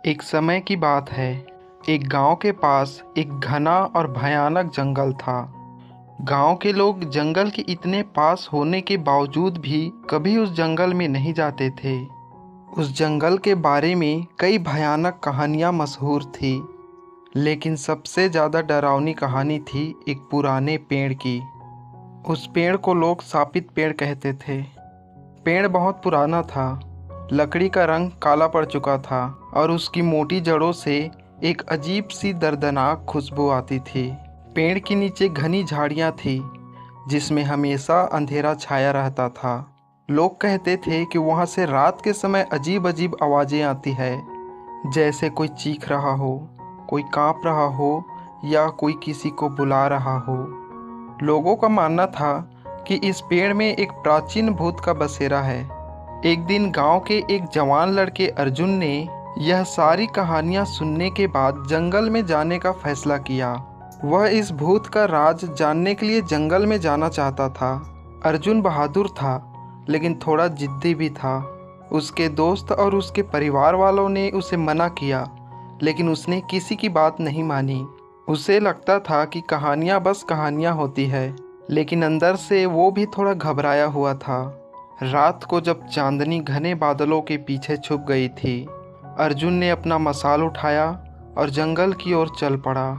एक समय की बात है। एक गांव के पास एक घना और भयानक जंगल था। गांव के लोग जंगल के इतने पास होने के बावजूद भी कभी उस जंगल में नहीं जाते थे। उस जंगल के बारे में कई भयानक कहानियां मशहूर थी, लेकिन सबसे ज़्यादा डरावनी कहानी थी एक पुराने पेड़ की। उस पेड़ को लोग शापित पेड़ कहते थे। पेड़ बहुत पुराना था, लकड़ी का रंग काला पड़ चुका था और उसकी मोटी जड़ों से एक अजीब सी दर्दनाक खुशबू आती थी। पेड़ के नीचे घनी झाड़ियाँ थी, जिसमें हमेशा अंधेरा छाया रहता था। लोग कहते थे कि वहाँ से रात के समय अजीब अजीब आवाज़ें आती है, जैसे कोई चीख रहा हो, कोई काँप रहा हो या कोई किसी को बुला रहा हो। लोगों का मानना था कि इस पेड़ में एक प्राचीन भूत का बसेरा है। एक दिन गांव के एक जवान लड़के अर्जुन ने यह सारी कहानियां सुनने के बाद जंगल में जाने का फैसला किया। वह इस भूत का राज जानने के लिए जंगल में जाना चाहता था। अर्जुन बहादुर था, लेकिन थोड़ा जिद्दी भी था। उसके दोस्त और उसके परिवार वालों ने उसे मना किया, लेकिन उसने किसी की बात नहीं मानी। उसे लगता था कि कहानियां बस कहानियां होती है, लेकिन अंदर से वो भी थोड़ा घबराया हुआ था। रात को जब चांदनी घने बादलों के पीछे छुप गई थी, अर्जुन ने अपना मशाल उठाया और जंगल की ओर चल पड़ा।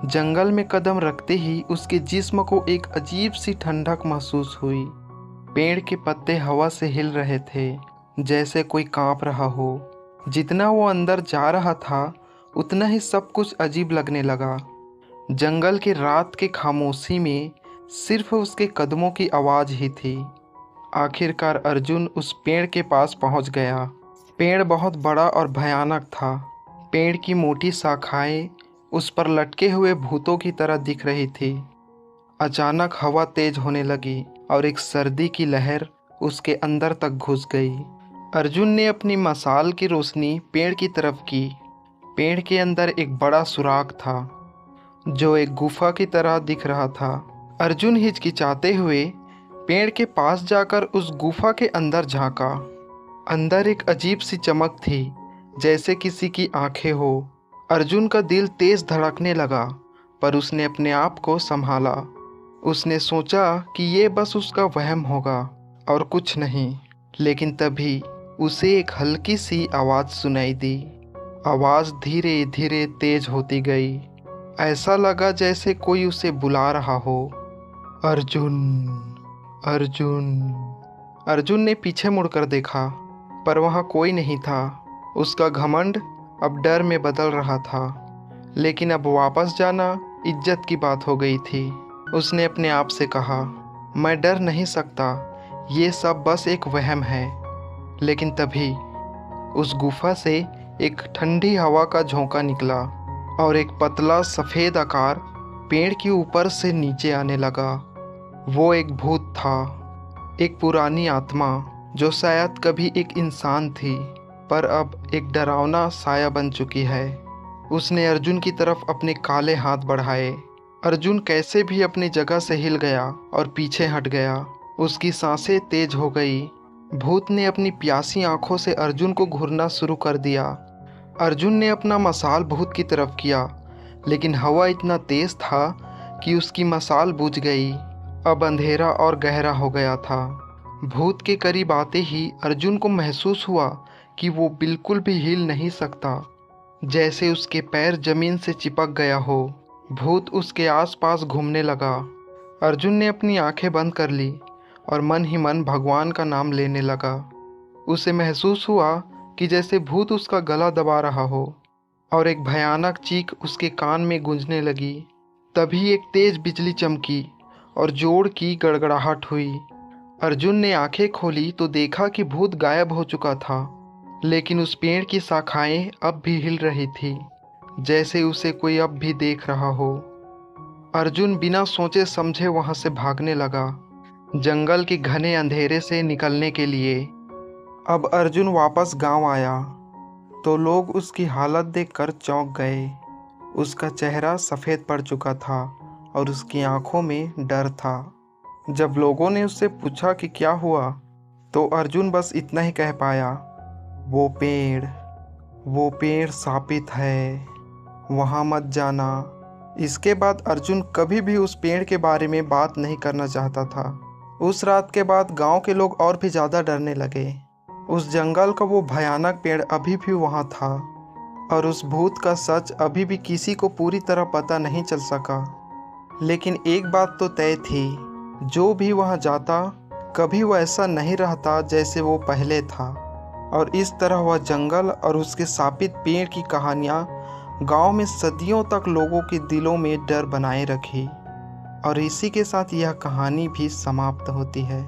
जंगल में कदम रखते ही उसके जिस्म को एक अजीब सी ठंडक महसूस हुई। पेड़ के पत्ते हवा से हिल रहे थे, जैसे कोई कांप रहा हो। जितना वो अंदर जा रहा था, उतना ही सब कुछ अजीब लगने लगा। जंगल के रात के खामोशी में सिर्फ उसके कदमों की आवाज़ ही थी। आखिरकार अर्जुन उस पेड़ के पास पहुंच गया। पेड़ बहुत बड़ा और भयानक था। पेड़ की मोटी शाखाएं उस पर लटके हुए भूतों की तरह दिख रही थी। अचानक हवा तेज होने लगी और एक सर्दी की लहर उसके अंदर तक घुस गई। अर्जुन ने अपनी मशाल की रोशनी पेड़ की तरफ की। पेड़ के अंदर एक बड़ा सुराख था, जो एक गुफा की तरह दिख रहा था। अर्जुन हिचकिचाते हुए पेड़ के पास जाकर उस गुफा के अंदर झांका। अंदर एक अजीब सी चमक थी, जैसे किसी की आंखें हो। अर्जुन का दिल तेज धड़कने लगा, पर उसने अपने आप को संभाला। उसने सोचा कि ये बस उसका वहम होगा और कुछ नहीं। लेकिन तभी उसे एक हल्की सी आवाज़ सुनाई दी। आवाज़ धीरे धीरे तेज होती गई। ऐसा लगा जैसे कोई उसे बुला रहा हो। अर्जुन, अर्जुन। अर्जुन ने पीछे मुड़कर देखा, पर वहाँ कोई नहीं था। उसका घमंड अब डर में बदल रहा था, लेकिन अब वापस जाना इज्जत की बात हो गई थी। उसने अपने आप से कहा, मैं डर नहीं सकता, ये सब बस एक वहम है। लेकिन तभी उस गुफा से एक ठंडी हवा का झोंका निकला और एक पतला सफ़ेद आकार पेड़ के ऊपर से नीचे आने लगा। वो एक भूत था, एक पुरानी आत्मा जो शायद कभी एक इंसान थी, पर अब एक डरावना साया बन चुकी है। उसने अर्जुन की तरफ अपने काले हाथ बढ़ाए। अर्जुन कैसे भी अपनी जगह से हिल गया और पीछे हट गया। उसकी सांसें तेज हो गई। भूत ने अपनी प्यासी आंखों से अर्जुन को घूरना शुरू कर दिया। अर्जुन ने अपना मशाल भूत की तरफ किया, लेकिन हवा इतना तेज था कि उसकी मशाल बुझ गई। अब अंधेरा और गहरा हो गया था। भूत के करीब आते ही अर्जुन को महसूस हुआ कि वो बिल्कुल भी हिल नहीं सकता, जैसे उसके पैर जमीन से चिपक गया हो। भूत उसके आसपास घूमने लगा। अर्जुन ने अपनी आंखें बंद कर ली और मन ही मन भगवान का नाम लेने लगा। उसे महसूस हुआ कि जैसे भूत उसका गला दबा रहा हो और एक भयानक चीख उसके कान में गूंजने लगी। तभी एक तेज बिजली चमकी और जोर की गड़गड़ाहट हुई। अर्जुन ने आंखें खोली तो देखा कि भूत गायब हो चुका था, लेकिन उस पेड़ की शाखाएं अब भी हिल रही थी, जैसे उसे कोई अब भी देख रहा हो। अर्जुन बिना सोचे समझे वहां से भागने लगा, जंगल के घने अंधेरे से निकलने के लिए। अब अर्जुन वापस गांव आया तो लोग उसकी हालत देखकर चौंक गए। उसका चेहरा सफ़ेद पड़ चुका था और उसकी आंखों में डर था। जब लोगों ने उससे पूछा कि क्या हुआ, तो अर्जुन बस इतना ही कह पाया, वो पेड़, वो पेड़ शापित है, वहाँ मत जाना। इसके बाद अर्जुन कभी भी उस पेड़ के बारे में बात नहीं करना चाहता था। उस रात के बाद गांव के लोग और भी ज़्यादा डरने लगे। उस जंगल का वो भयानक पेड़ अभी भी वहाँ था और उस भूत का सच अभी भी किसी को पूरी तरह पता नहीं चल सका। लेकिन एक बात तो तय थी, जो भी वहाँ जाता कभी वो ऐसा नहीं रहता जैसे वो पहले था। और इस तरह वह जंगल और उसके शापित पेड़ की कहानियाँ गांव में सदियों तक लोगों के दिलों में डर बनाए रखी। और इसी के साथ यह कहानी भी समाप्त होती है।